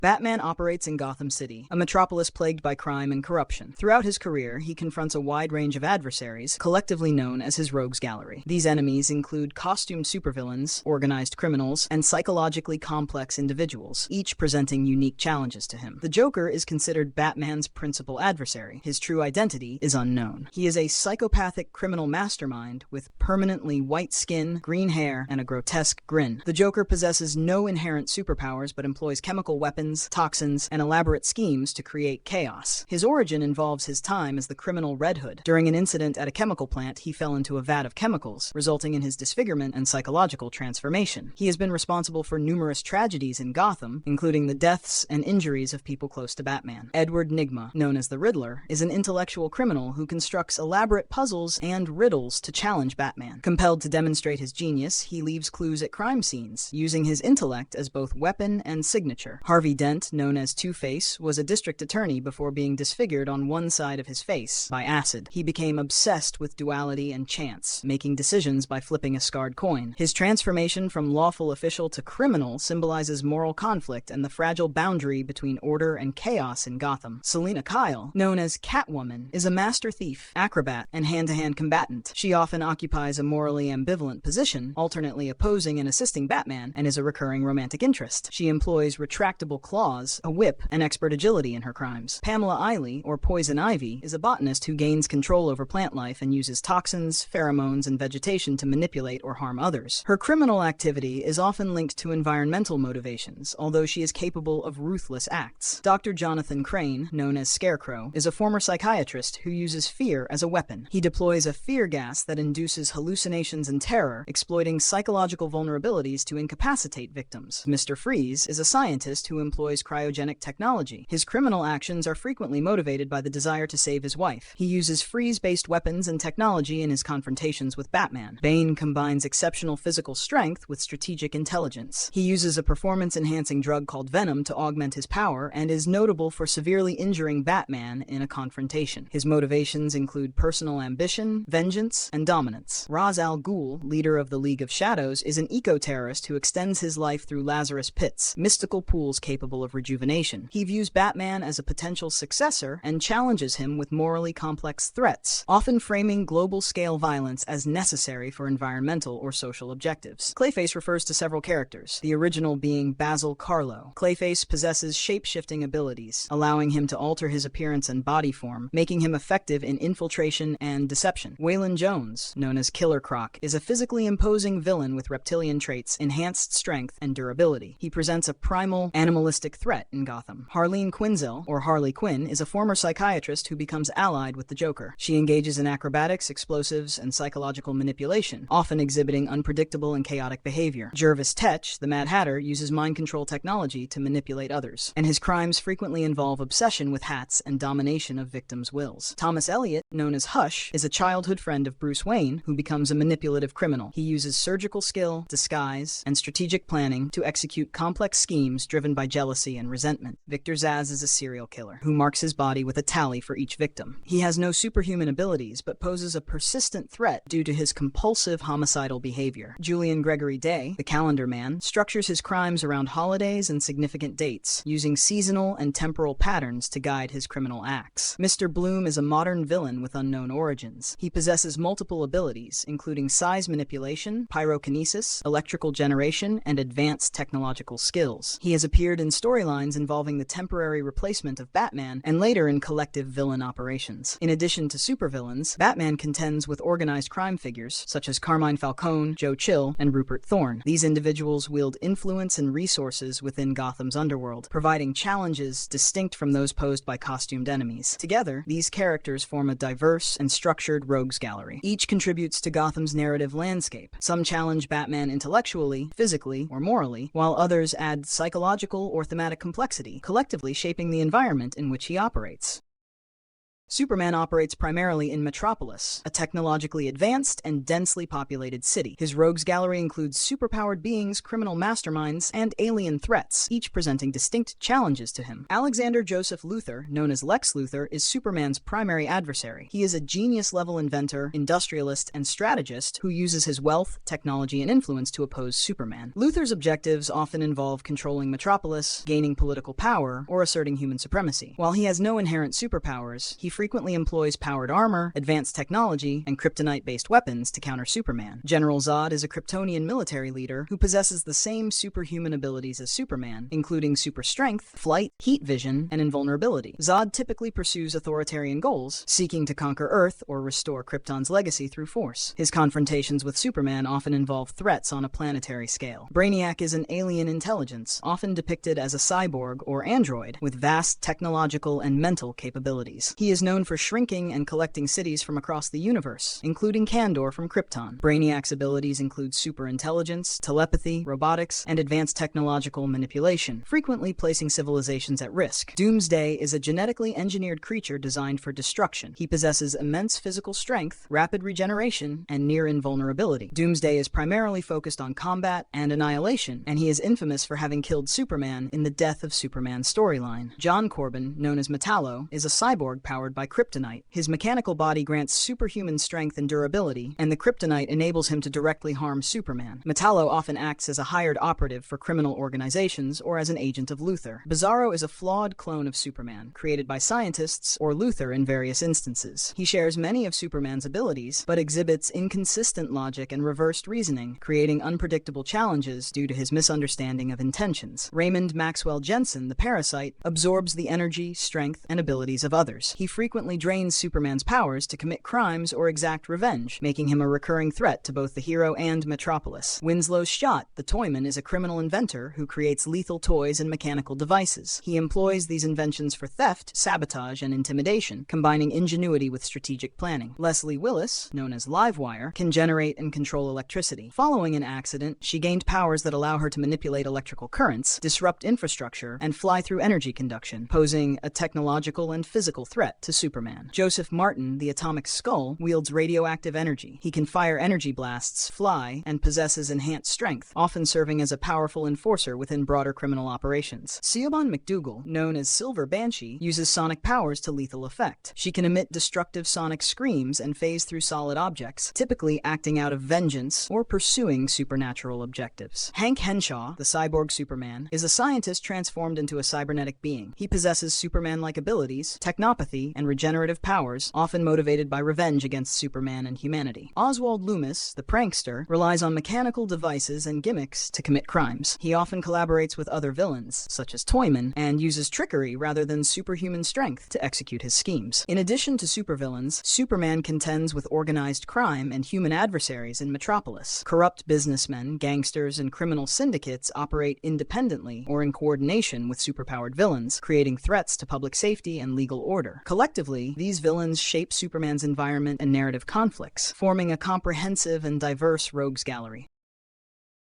Batman operates in Gotham City, a metropolis plagued by crime and corruption. Throughout his career, he confronts a wide range of adversaries, collectively known as his rogues gallery. These enemies include costumed supervillains, organized criminals, and psychologically complex individuals, each presenting unique challenges to him. The Joker is considered Batman's principal adversary. His true identity is unknown. He is a psychopathic criminal mastermind with permanently white skin, green hair, and a grotesque grin. The Joker possesses no inherent superpowers but employs chemical weapons, toxins, and elaborate schemes to create chaos. His origin involves his time as the criminal Red Hood. During an incident at a chemical plant, he fell into a vat of chemicals, resulting in his disfigurement and psychological transformation. He has been responsible for numerous tragedies in Gotham, including the deaths and injuries of people close to Batman. Edward Nygma, known as the Riddler, is an intellectual criminal who constructs elaborate puzzles and riddles to challenge Batman. Compelled to demonstrate his genius, he leaves clues at crime scenes, using his intellect as both weapon and signature. Harvey Dent, known as Two-Face, was a district attorney before being disfigured on one side of his face by acid. He became obsessed with duality and chance, making decisions by flipping a scarred coin. His transformation from lawful official to criminal symbolizes moral conflict and the fragile boundary between order and chaos in Gotham. Selina Kyle, known as Catwoman, is a master thief, acrobat, and hand-to-hand combatant. She often occupies a morally ambivalent position, alternately opposing and assisting Batman, and is a recurring romantic interest. She employs retractable claws, a whip, and expert agility in her crimes. Pamela Eiley, or Poison Ivy, is a botanist who gains control over plant life and uses toxins, pheromones, and vegetation to manipulate or harm others. Her criminal activity is often linked to environmental motivations, although she is capable of ruthless acts. Dr. Jonathan Crane, known as Scarecrow, is a former psychiatrist who uses fear as a weapon. He deploys a fear gas that induces hallucinations and terror, exploiting psychological vulnerabilities to incapacitate victims. Mr. Freeze is a scientist who employs cryogenic technology. His criminal actions are frequently motivated by the desire to save his wife. He uses freeze-based weapons and technology in his confrontations with Batman. Bane combines exceptional physical strength with strategic intelligence. He uses a performance-enhancing drug called Venom to augment his power and is notable for severely injuring Batman in a confrontation. His motivations include personal ambition, vengeance, and dominance. Ra's al Ghul, leader of the League of Shadows, is an eco-terrorist who extends his life through Lazarus pits, mystical pools capable of rejuvenation. He views Batman as a potential successor and challenges him with morally complex threats, often framing global-scale violence as necessary for environmental or social objectives. Clayface refers to several characters, the original being Basil Karlo. Clayface possesses shape-shifting abilities, allowing him to alter his appearance and body form, making him effective in infiltration and deception. Waylon Jones, known as Killer Croc, is a physically imposing villain with reptilian traits, enhanced strength, and durability. He presents a primal, animalistic threat in Gotham. Harleen Quinzel, or Harley Quinn, is a former psychiatrist who becomes allied with the Joker. She engages in acrobatics, explosives, and psychological manipulation, often exhibiting unpredictable and chaotic behavior. Jervis Tetch, the Mad Hatter, uses mind control technology to manipulate others, and his crimes frequently involve obsession with hats and domination of victims' wills. Thomas Elliot, known as Hush, is a childhood friend of Bruce Wayne who becomes a manipulative criminal. He uses surgical skill, disguise, and strategic planning to execute complex schemes driven by jealousy and resentment. Victor Zsasz is a serial killer who marks his body with a tally for each victim. He has no superhuman abilities, but poses a persistent threat due to his compulsive homicidal behavior. Julian Gregory Day, the Calendar Man, structures his crimes around holidays and significant dates, using seasonal and temporal patterns to guide his criminal acts. Mr. Bloom is a modern villain with unknown origins. He possesses multiple abilities, including size manipulation, pyrokinesis, electrical generation, and advanced technological skills. He has appeared in storylines involving the temporary replacement of Batman and later in collective villain operations. In addition to supervillains, Batman contends with organized crime figures such as Carmine Falcone, Joe Chill, and Rupert Thorne. These individuals wield influence and resources within Gotham's underworld, providing challenges distinct from those posed by costumed enemies. Together, these characters form a diverse and structured rogues gallery. Each contributes to Gotham's narrative landscape. Some challenge Batman intellectually, physically, or morally, while others add psychological or thematic complexity, collectively shaping the environment in which he operates. Superman operates primarily in Metropolis, a technologically advanced and densely populated city. His rogues gallery includes superpowered beings, criminal masterminds, and alien threats, each presenting distinct challenges to him. Alexander Joseph Luthor, known as Lex Luthor, is Superman's primary adversary. He is a genius-level inventor, industrialist, and strategist who uses his wealth, technology, and influence to oppose Superman. Luthor's objectives often involve controlling Metropolis, gaining political power, or asserting human supremacy. While he has no inherent superpowers, he frequently employs powered armor, advanced technology, and kryptonite-based weapons to counter Superman. General Zod is a Kryptonian military leader who possesses the same superhuman abilities as Superman, including super strength, flight, heat vision, and invulnerability. Zod typically pursues authoritarian goals, seeking to conquer Earth or restore Krypton's legacy through force. His confrontations with Superman often involve threats on a planetary scale. Brainiac is an alien intelligence, often depicted as a cyborg or android, with vast technological and mental capabilities. He is known for shrinking and collecting cities from across the universe, including Kandor from Krypton. Brainiac's abilities include superintelligence, telepathy, robotics, and advanced technological manipulation, frequently placing civilizations at risk. Doomsday is a genetically engineered creature designed for destruction. He possesses immense physical strength, rapid regeneration, and near invulnerability. Doomsday is primarily focused on combat and annihilation, and he is infamous for having killed Superman in the Death of Superman storyline. John Corbin, known as Metallo, is a cyborg powered by kryptonite. His mechanical body grants superhuman strength and durability, and the kryptonite enables him to directly harm Superman. Metallo often acts as a hired operative for criminal organizations or as an agent of Luthor. Bizarro is a flawed clone of Superman, created by scientists or Luthor in various instances. He shares many of Superman's abilities, but exhibits inconsistent logic and reversed reasoning, creating unpredictable challenges due to his misunderstanding of intentions. Raymond Maxwell Jensen, the Parasite, absorbs the energy, strength, and abilities of others. He frequently drains Superman's powers to commit crimes or exact revenge, making him a recurring threat to both the hero and Metropolis. Winslow Schott, the Toyman, is a criminal inventor who creates lethal toys and mechanical devices. He employs these inventions for theft, sabotage, and intimidation, combining ingenuity with strategic planning. Leslie Willis, known as Livewire, can generate and control electricity. Following an accident, she gained powers that allow her to manipulate electrical currents, disrupt infrastructure, and fly through energy conduction, posing a technological and physical threat to Superman. Joseph Martin, the Atomic Skull, wields radioactive energy. He can fire energy blasts, fly, and possesses enhanced strength, often serving as a powerful enforcer within broader criminal operations. Siobhan McDougal, known as Silver Banshee, uses sonic powers to lethal effect. She can emit destructive sonic screams and phase through solid objects, typically acting out of vengeance or pursuing supernatural objectives. Hank Henshaw, the cyborg Superman, is a scientist transformed into a cybernetic being. He possesses Superman-like abilities, technopathy, and regenerative powers, often motivated by revenge against Superman and humanity. Oswald Loomis, the prankster, relies on mechanical devices and gimmicks to commit crimes. He often collaborates with other villains, such as Toyman, and uses trickery rather than superhuman strength to execute his schemes. In addition to supervillains, Superman contends with organized crime and human adversaries in Metropolis. Corrupt businessmen, gangsters, and criminal syndicates operate independently or in coordination with superpowered villains, creating threats to public safety and legal order. Collectively, these villains shape Superman's environment and narrative conflicts, forming a comprehensive and diverse rogues gallery.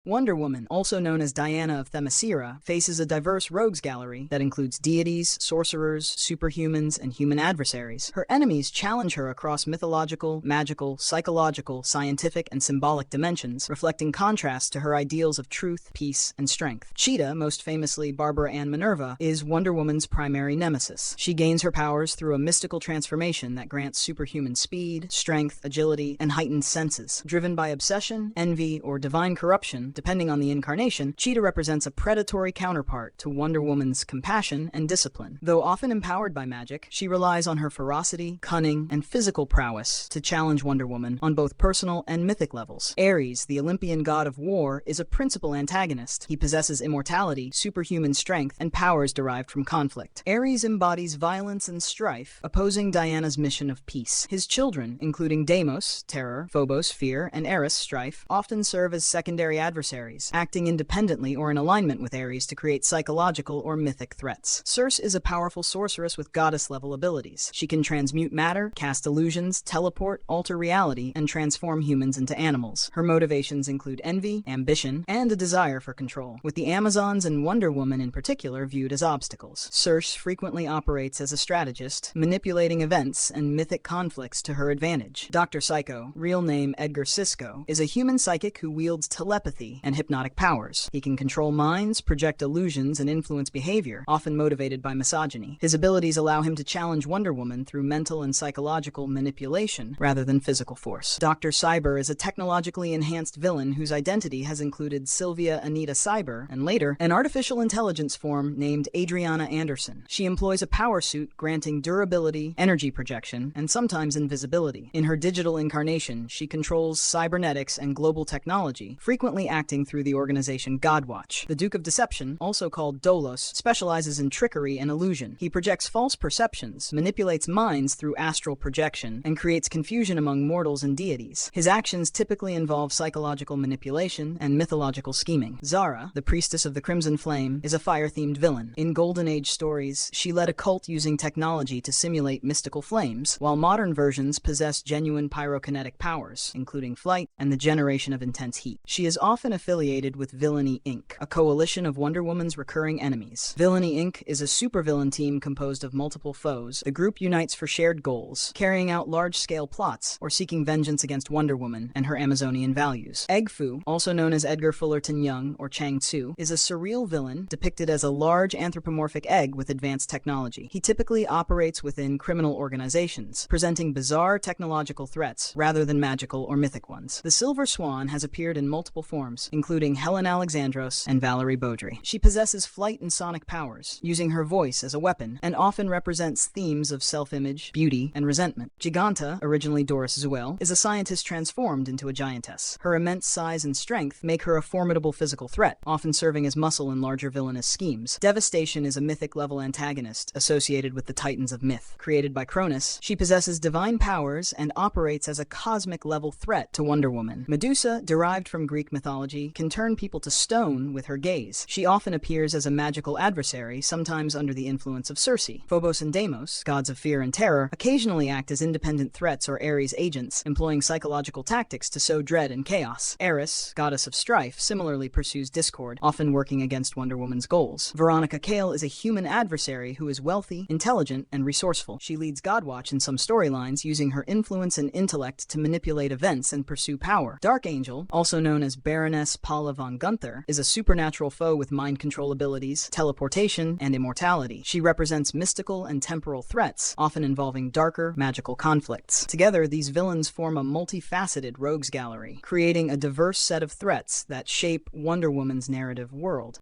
Wonder Woman, also known as Diana of Themyscira, faces a diverse rogues gallery that includes deities, sorcerers, superhumans, and human adversaries. Her enemies challenge her across mythological, magical, psychological, scientific, and symbolic dimensions, reflecting contrasts to her ideals of truth, peace, and strength. Cheetah, most famously Barbara Ann Minerva, is Wonder Woman's primary nemesis. She gains her powers through a mystical transformation that grants superhuman speed, strength, agility, and heightened senses. Driven by obsession, envy, or divine corruption, depending on the incarnation, Cheetah represents a predatory counterpart to Wonder Woman's compassion and discipline. Though often empowered by magic, she relies on her ferocity, cunning, and physical prowess to challenge Wonder Woman on both personal and mythic levels. Ares, the Olympian god of war, is a principal antagonist. He possesses immortality, superhuman strength, and powers derived from conflict. Ares embodies violence and strife, opposing Diana's mission of peace. His children, including Deimos, terror, Phobos, fear, and Eris, strife, often serve as secondary adversaries adversaries, acting independently or in alignment with Ares to create psychological or mythic threats. Circe is a powerful sorceress with goddess-level abilities. She can transmute matter, cast illusions, teleport, alter reality, and transform humans into animals. Her motivations include envy, ambition, and a desire for control, with the Amazons and Wonder Woman in particular viewed as obstacles. Circe frequently operates as a strategist, manipulating events and mythic conflicts to her advantage. Dr. Psycho, real name Edgar Sisko, is a human psychic who wields telepathy and hypnotic powers. He can control minds, project illusions, and influence behavior, often motivated by misogyny. His abilities allow him to challenge Wonder Woman through mental and psychological manipulation rather than physical force. Dr. Cyber is a technologically enhanced villain whose identity has included Sylvia Anita Cyber, and later, an artificial intelligence form named Adriana Anderson. She employs a power suit granting durability, energy projection, and sometimes invisibility. In her digital incarnation, she controls cybernetics and global technology, frequently acting through the organization Godwatch. The Duke of Deception, also called Dolos, specializes in trickery and illusion. He projects false perceptions, manipulates minds through astral projection, and creates confusion among mortals and deities. His actions typically involve psychological manipulation and mythological scheming. Zara, the priestess of the Crimson Flame, is a fire-themed villain. In Golden Age stories, she led a cult using technology to simulate mystical flames, while modern versions possess genuine pyrokinetic powers, including flight and the generation of intense heat. She is often affiliated with Villainy Inc., a coalition of Wonder Woman's recurring enemies. Villainy Inc. is a supervillain team composed of multiple foes. The group unites for shared goals, carrying out large-scale plots or seeking vengeance against Wonder Woman and her Amazonian values. Egg Fu, also known as Edgar Fullerton Young or Chang Tzu, is a surreal villain depicted as a large anthropomorphic egg with advanced technology. He typically operates within criminal organizations, presenting bizarre technological threats rather than magical or mythic ones. The Silver Swan has appeared in multiple forms, including Helen Alexandros and Valerie Beaudry. She possesses flight and sonic powers, using her voice as a weapon, and often represents themes of self-image, beauty, and resentment. Giganta, originally Doris Zuel, is a scientist transformed into a giantess. Her immense size and strength make her a formidable physical threat, often serving as muscle in larger villainous schemes. Devastation is a mythic-level antagonist associated with the Titans of myth. Created by Cronus, she possesses divine powers and operates as a cosmic-level threat to Wonder Woman. Medusa, derived from Greek mythology, can turn people to stone with her gaze. She often appears as a magical adversary, sometimes under the influence of Circe. Phobos and Deimos, gods of fear and terror, occasionally act as independent threats or Ares agents, employing psychological tactics to sow dread and chaos. Eris, goddess of strife, similarly pursues discord, often working against Wonder Woman's goals. Veronica Cale is a human adversary who is wealthy, intelligent, and resourceful. She leads Godwatch in some storylines, using her influence and intellect to manipulate events and pursue power. Dark Angel, also known as Baroness Paula von Gunther, is a supernatural foe with mind control abilities, teleportation, and immortality. She represents mystical and temporal threats, often involving darker, magical conflicts. Together, these villains form a multifaceted rogues gallery, creating a diverse set of threats that shape Wonder Woman's narrative world.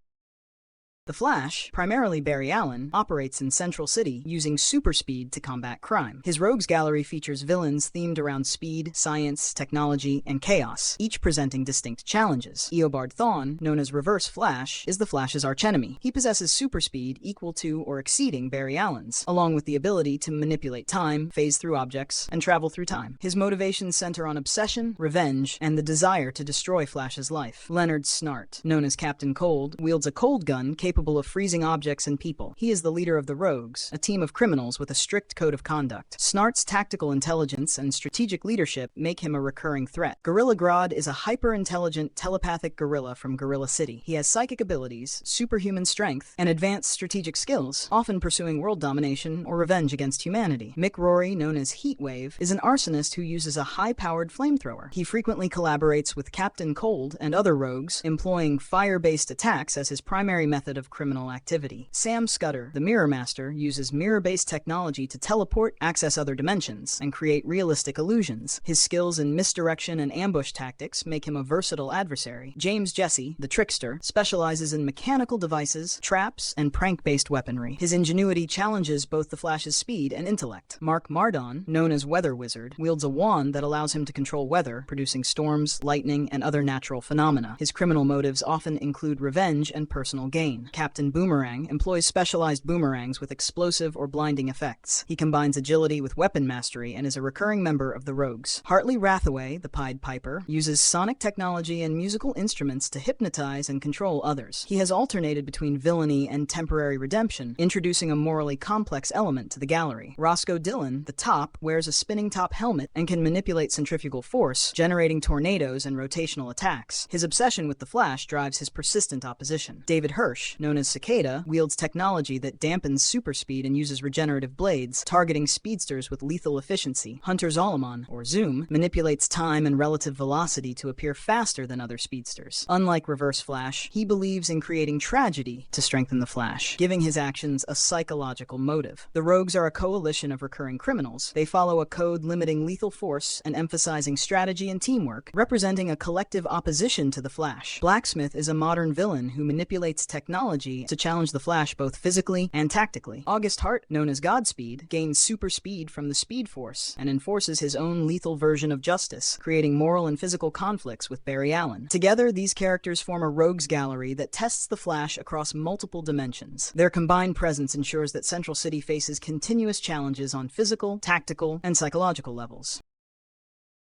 The Flash, primarily Barry Allen, operates in Central City using super speed to combat crime. His rogues gallery features villains themed around speed, science, technology, and chaos, each presenting distinct challenges. Eobard Thawne, known as Reverse Flash, is the Flash's archenemy. He possesses super speed equal to or exceeding Barry Allen's, along with the ability to manipulate time, phase through objects, and travel through time. His motivations center on obsession, revenge, and the desire to destroy Flash's life. Leonard Snart, known as Captain Cold, wields a cold gun capable of freezing objects and people. He is the leader of the Rogues, a team of criminals with a strict code of conduct. Snart's tactical intelligence and strategic leadership make him a recurring threat. Gorilla Grodd is a hyper-intelligent telepathic gorilla from Gorilla City. He has psychic abilities, superhuman strength, and advanced strategic skills, often pursuing world domination or revenge against humanity. Mick Rory, known as Heatwave, is an arsonist who uses a high-powered flamethrower. He frequently collaborates with Captain Cold and other rogues, employing fire-based attacks as his primary method of criminal activity. Sam Scudder, the Mirror Master, uses mirror-based technology to teleport, access other dimensions, and create realistic illusions. His skills in misdirection and ambush tactics make him a versatile adversary. James Jesse, the Trickster, specializes in mechanical devices, traps, and prank-based weaponry. His ingenuity challenges both the Flash's speed and intellect. Mark Mardon, known as Weather Wizard, wields a wand that allows him to control weather, producing storms, lightning, and other natural phenomena. His criminal motives often include revenge and personal gain. Captain Boomerang employs specialized boomerangs with explosive or blinding effects. He combines agility with weapon mastery and is a recurring member of the Rogues. Hartley Rathaway, the Pied Piper, uses sonic technology and musical instruments to hypnotize and control others. He has alternated between villainy and temporary redemption, introducing a morally complex element to the gallery. Roscoe Dillon, the Top, wears a spinning top helmet and can manipulate centrifugal force, generating tornadoes and rotational attacks. His obsession with the Flash drives his persistent opposition. David Hirsch, known as Cicada, wields technology that dampens superspeed and uses regenerative blades, targeting speedsters with lethal efficiency. Hunter Zolomon, or Zoom, manipulates time and relative velocity to appear faster than other speedsters. Unlike Reverse Flash, he believes in creating tragedy to strengthen the Flash, giving his actions a psychological motive. The Rogues are a coalition of recurring criminals. They follow a code limiting lethal force and emphasizing strategy and teamwork, representing a collective opposition to the Flash. Blacksmith is a modern villain who manipulates technology to challenge the Flash both physically and tactically. August Hart, known as Godspeed, gains super speed from the Speed Force and enforces his own lethal version of justice, creating moral and physical conflicts with Barry Allen. Together, these characters form a rogues gallery that tests the Flash across multiple dimensions. Their combined presence ensures that Central City faces continuous challenges on physical, tactical, and psychological levels.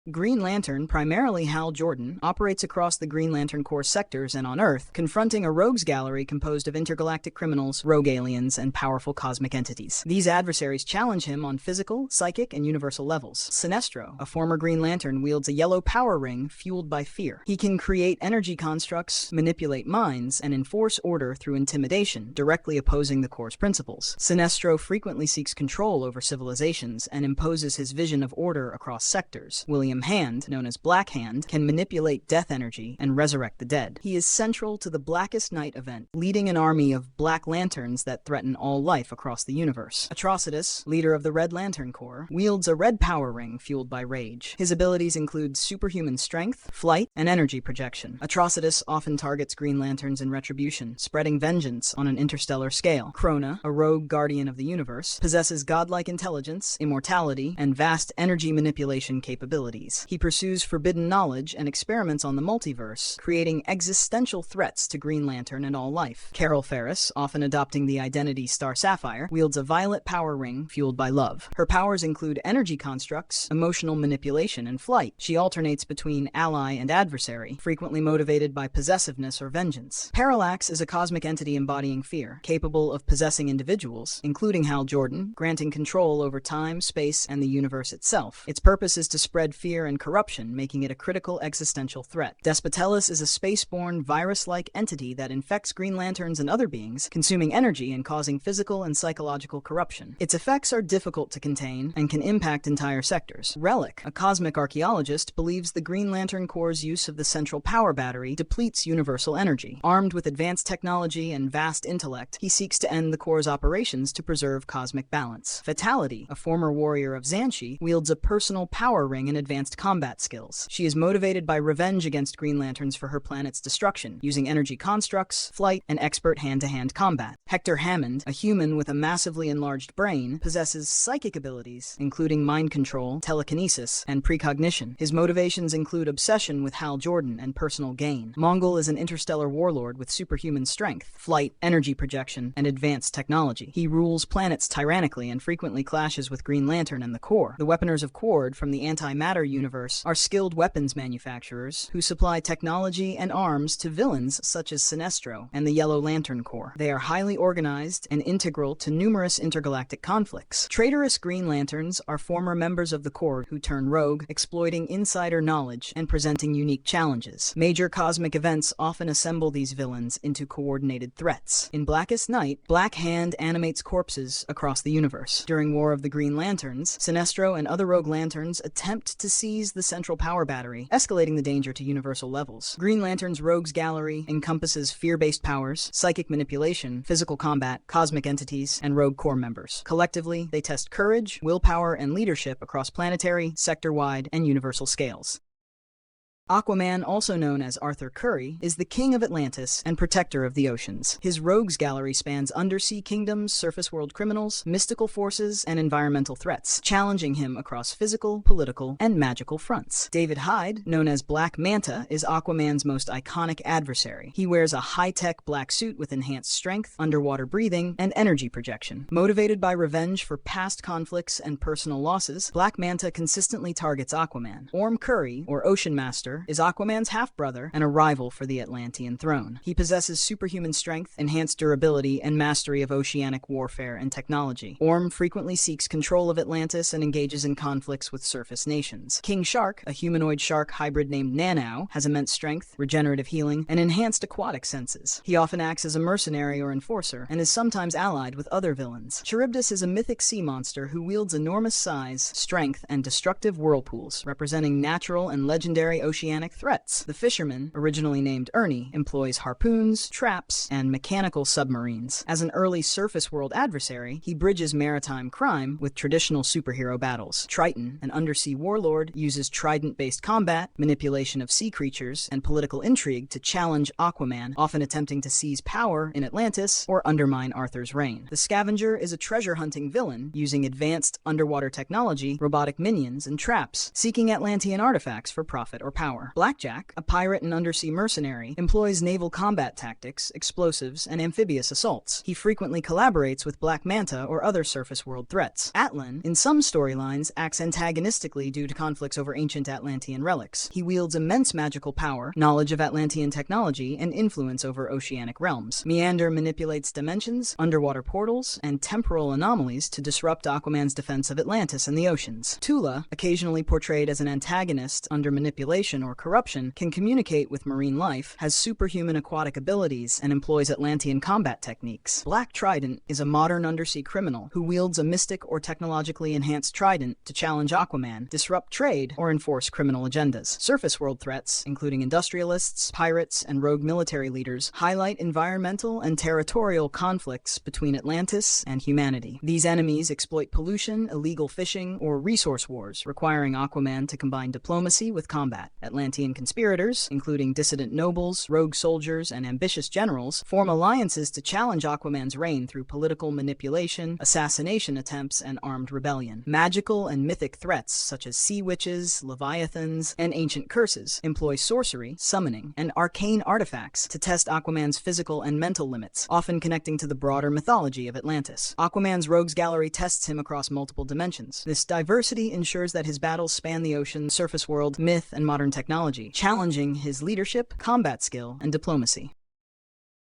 Green Lantern, primarily Hal Jordan, operates across the Green Lantern Corps sectors and on Earth, confronting a rogues gallery composed of intergalactic criminals, rogue aliens, and powerful cosmic entities. These adversaries challenge him on physical, psychic, and universal levels. Sinestro, a former Green Lantern, wields a yellow power ring fueled by fear. He can create energy constructs, manipulate minds, and enforce order through intimidation, directly opposing the Corps' principles. Sinestro frequently seeks control over civilizations and imposes his vision of order across sectors. William Hand, known as Black Hand, can manipulate death energy and resurrect the dead. He is central to the Blackest Night event, leading an army of Black Lanterns that threaten all life across the universe. Atrocitus, leader of the Red Lantern Corps, wields a red power ring fueled by rage. His abilities include superhuman strength, flight, and energy projection. Atrocitus often targets Green Lanterns in retribution, spreading vengeance on an interstellar scale. Krona, a rogue guardian of the universe, possesses godlike intelligence, immortality, and vast energy manipulation capabilities. He pursues forbidden knowledge and experiments on the multiverse, creating existential threats to Green Lantern and all life. Carol Ferris, often adopting the identity Star Sapphire, wields a violet power ring fueled by love. Her powers include energy constructs, emotional manipulation, and flight. She alternates between ally and adversary, frequently motivated by possessiveness or vengeance. Parallax is a cosmic entity embodying fear, capable of possessing individuals, including Hal Jordan, granting control over time, space, and the universe itself. Its purpose is to spread fear and corruption, making it a critical existential threat. Despotellis is a spaceborne, virus-like entity that infects Green Lanterns and other beings, consuming energy and causing physical and psychological corruption. Its effects are difficult to contain and can impact entire sectors. Relic, a cosmic archaeologist, believes the Green Lantern Corps' use of the central power battery depletes universal energy. Armed with advanced technology and vast intellect, he seeks to end the Corps' operations to preserve cosmic balance. Fatality, a former warrior of Xanshi, wields a personal power ring and advanced combat skills. She is motivated by revenge against Green Lanterns for her planet's destruction, using energy constructs, flight, and expert hand-to-hand combat. Hector Hammond, a human with a massively enlarged brain, possesses psychic abilities, including mind control, telekinesis, and precognition. His motivations include obsession with Hal Jordan and personal gain. Mongol is an interstellar warlord with superhuman strength, flight, energy projection, and advanced technology. He rules planets tyrannically and frequently clashes with Green Lantern and the Corps. The Weaponers of Kord from the antimatter universe are skilled weapons manufacturers who supply technology and arms to villains such as Sinestro and the Yellow Lantern Corps. They are highly organized and integral to numerous intergalactic conflicts. Traitorous Green Lanterns are former members of the Corps who turn rogue, exploiting insider knowledge and presenting unique challenges. Major cosmic events often assemble these villains into coordinated threats. In Blackest Night, Black Hand animates corpses across the universe. During War of the Green Lanterns, Sinestro and other rogue lanterns attempt to seize the central power battery, escalating the danger to universal levels. Green Lantern's rogues gallery encompasses fear-based powers, psychic manipulation, physical combat, cosmic entities, and rogue Corps members. Collectively, they test courage, willpower, and leadership across planetary, sector-wide, and universal scales. Aquaman, also known as Arthur Curry, is the king of Atlantis and protector of the oceans. His rogues gallery spans undersea kingdoms, surface world criminals, mystical forces, and environmental threats, challenging him across physical, political, and magical fronts. David Hyde, known as Black Manta, is Aquaman's most iconic adversary. He wears a high-tech black suit with enhanced strength, underwater breathing, and energy projection. Motivated by revenge for past conflicts and personal losses, Black Manta consistently targets Aquaman. Orm Curry, or Ocean Master, is Aquaman's half-brother and a rival for the Atlantean throne. He possesses superhuman strength, enhanced durability, and mastery of oceanic warfare and technology. Orm frequently seeks control of Atlantis and engages in conflicts with surface nations. King Shark, a humanoid shark hybrid named Nanau, has immense strength, regenerative healing, and enhanced aquatic senses. He often acts as a mercenary or enforcer, and is sometimes allied with other villains. Charybdis is a mythic sea monster who wields enormous size, strength, and destructive whirlpools, representing natural and legendary oceanic threats. The fisherman, originally named Ernie, employs harpoons, traps, and mechanical submarines. As an early surface world adversary, he bridges maritime crime with traditional superhero battles. Triton, an undersea warlord, uses trident-based combat, manipulation of sea creatures, and political intrigue to challenge Aquaman, often attempting to seize power in Atlantis or undermine Arthur's reign. The Scavenger is a treasure-hunting villain, using advanced underwater technology, robotic minions, and traps, seeking Atlantean artifacts for profit or power. Blackjack, a pirate and undersea mercenary, employs naval combat tactics, explosives, and amphibious assaults. He frequently collaborates with Black Manta or other surface world threats. Atlan, in some storylines, acts antagonistically due to conflicts over ancient Atlantean relics. He wields immense magical power, knowledge of Atlantean technology, and influence over oceanic realms. Meander manipulates dimensions, underwater portals, and temporal anomalies to disrupt Aquaman's defense of Atlantis and the oceans. Tula, occasionally portrayed as an antagonist under manipulation or corruption, can communicate with marine life, has superhuman aquatic abilities, and employs Atlantean combat techniques. Black Trident is a modern undersea criminal who wields a mystic or technologically enhanced trident to challenge Aquaman, disrupt trade, or enforce criminal agendas. Surface world threats, including industrialists, pirates, and rogue military leaders, highlight environmental and territorial conflicts between Atlantis and humanity. These enemies exploit pollution, illegal fishing, or resource wars, requiring Aquaman to combine diplomacy with combat. Atlantean conspirators, including dissident nobles, rogue soldiers, and ambitious generals, form alliances to challenge Aquaman's reign through political manipulation, assassination attempts, and armed rebellion. Magical and mythic threats, such as sea witches, leviathans, and ancient curses, employ sorcery, summoning, and arcane artifacts to test Aquaman's physical and mental limits, often connecting to the broader mythology of Atlantis. Aquaman's rogues gallery tests him across multiple dimensions. This diversity ensures that his battles span the ocean, surface world, myth, and modern technology, challenging his leadership, combat skill, and diplomacy.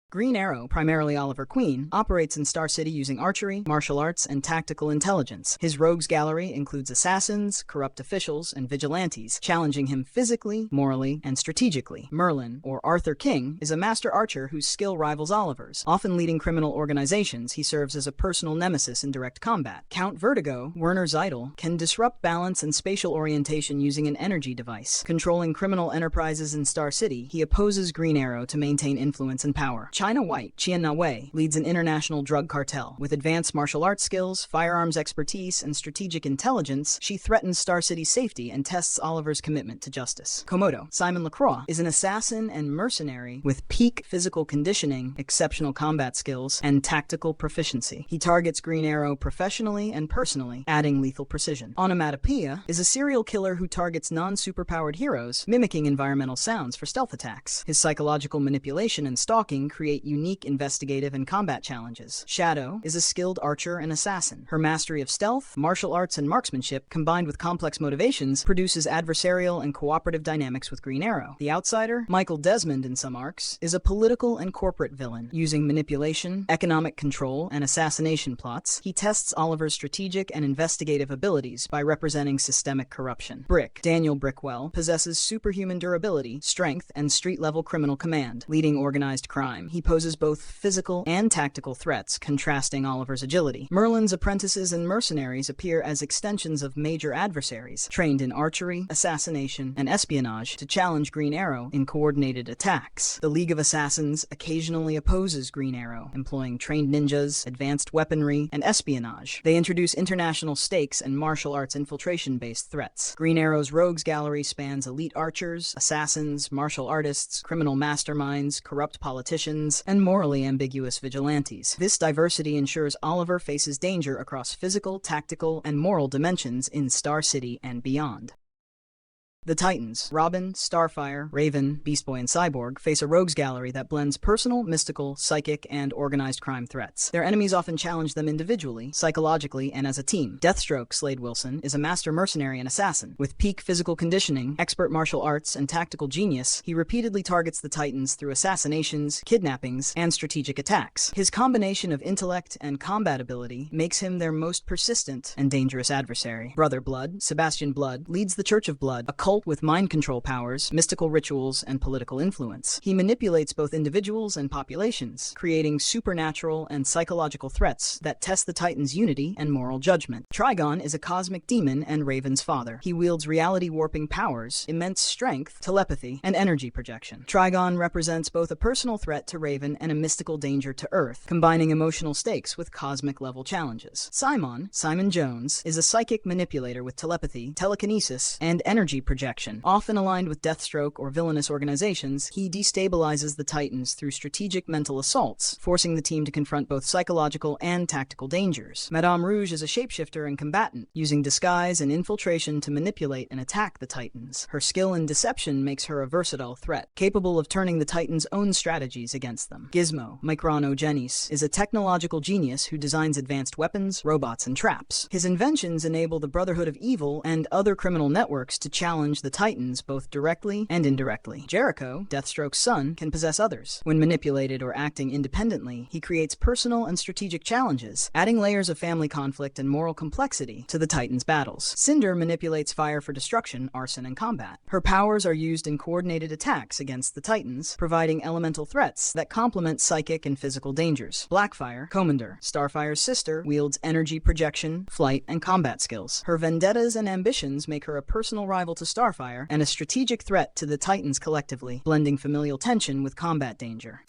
Green Arrow, primarily Oliver Queen, operates in Star City using archery, martial arts, and tactical intelligence. His rogues gallery includes assassins, corrupt officials, and vigilantes, challenging him physically, morally, and strategically. Merlin, or Arthur King, is a master archer whose skill rivals Oliver's. Often leading criminal organizations, he serves as a personal nemesis in direct combat. Count Vertigo, Werner's idol, can disrupt balance and spatial orientation using an energy device. Controlling criminal enterprises in Star City, he opposes Green Arrow to maintain influence and power. China White, Chien Na Wei, leads an international drug cartel. With advanced martial arts skills, firearms expertise, and strategic intelligence, she threatens Star City's safety and tests Oliver's commitment to justice. Komodo, Simon LaCroix, is an assassin and mercenary with peak physical conditioning, exceptional combat skills, and tactical proficiency. He targets Green Arrow professionally and personally, adding lethal precision. Onomatopoeia is a serial killer who targets non-superpowered heroes, mimicking environmental sounds for stealth attacks. His psychological manipulation and stalking create unique investigative and combat challenges. Shadow is a skilled archer and assassin. Her mastery of stealth, martial arts, and marksmanship, combined with complex motivations, produces adversarial and cooperative dynamics with Green Arrow. The Outsider, Michael Desmond in some arcs, is a political and corporate villain. Using manipulation, economic control, and assassination plots, he tests Oliver's strategic and investigative abilities by representing systemic corruption. Brick, Daniel Brickwell, possesses superhuman durability, strength, and street-level criminal command, leading organized crime. he poses both physical and tactical threats, contrasting Oliver's agility. Merlin's apprentices and mercenaries appear as extensions of major adversaries, trained in archery, assassination, and espionage to challenge Green Arrow in coordinated attacks. The League of Assassins occasionally opposes Green Arrow, employing trained ninjas, advanced weaponry, and espionage. They introduce international stakes and martial arts infiltration-based threats. Green Arrow's rogues gallery spans elite archers, assassins, martial artists, criminal masterminds, corrupt politicians, and morally ambiguous vigilantes. This diversity ensures Oliver faces danger across physical, tactical, and moral dimensions in Star City and beyond. The Titans, Robin, Starfire, Raven, Beast Boy, and Cyborg, face a rogues gallery that blends personal, mystical, psychic, and organized crime threats. Their enemies often challenge them individually, psychologically, and as a team. Deathstroke, Slade Wilson, is a master mercenary and assassin. With peak physical conditioning, expert martial arts, and tactical genius, he repeatedly targets the Titans through assassinations, kidnappings, and strategic attacks. His combination of intellect and combat ability makes him their most persistent and dangerous adversary. Brother Blood, Sebastian Blood, leads the Church of Blood, a cult with mind control powers, mystical rituals, and political influence. He manipulates both individuals and populations, creating supernatural and psychological threats that test the Titans' unity and moral judgment. Trigon is a cosmic demon and Raven's father. He wields reality-warping powers, immense strength, telepathy, and energy projection. Trigon represents both a personal threat to Raven and a mystical danger to Earth, combining emotional stakes with cosmic-level challenges. Simon Jones, is a psychic manipulator with telepathy, telekinesis, and energy projection. Often aligned with Deathstroke or villainous organizations, he destabilizes the Titans through strategic mental assaults, forcing the team to confront both psychological and tactical dangers. Madame Rouge is a shapeshifter and combatant, using disguise and infiltration to manipulate and attack the Titans. Her skill in deception makes her a versatile threat, capable of turning the Titans' own strategies against them. Gizmo, Microno-Genis, is a technological genius who designs advanced weapons, robots, and traps. His inventions enable the Brotherhood of Evil and other criminal networks to challenge the Titans both directly and indirectly. Jericho, Deathstroke's son, can possess others. When manipulated or acting independently, he creates personal and strategic challenges, adding layers of family conflict and moral complexity to the Titans' battles. Cinder manipulates fire for destruction, arson, and combat. Her powers are used in coordinated attacks against the Titans, providing elemental threats that complement psychic and physical dangers. Blackfire, Commander, Starfire's sister, wields energy projection, flight, and combat skills. Her vendettas and ambitions make her a personal rival to Starfire and a strategic threat to the Titans collectively, blending familial tension with combat danger.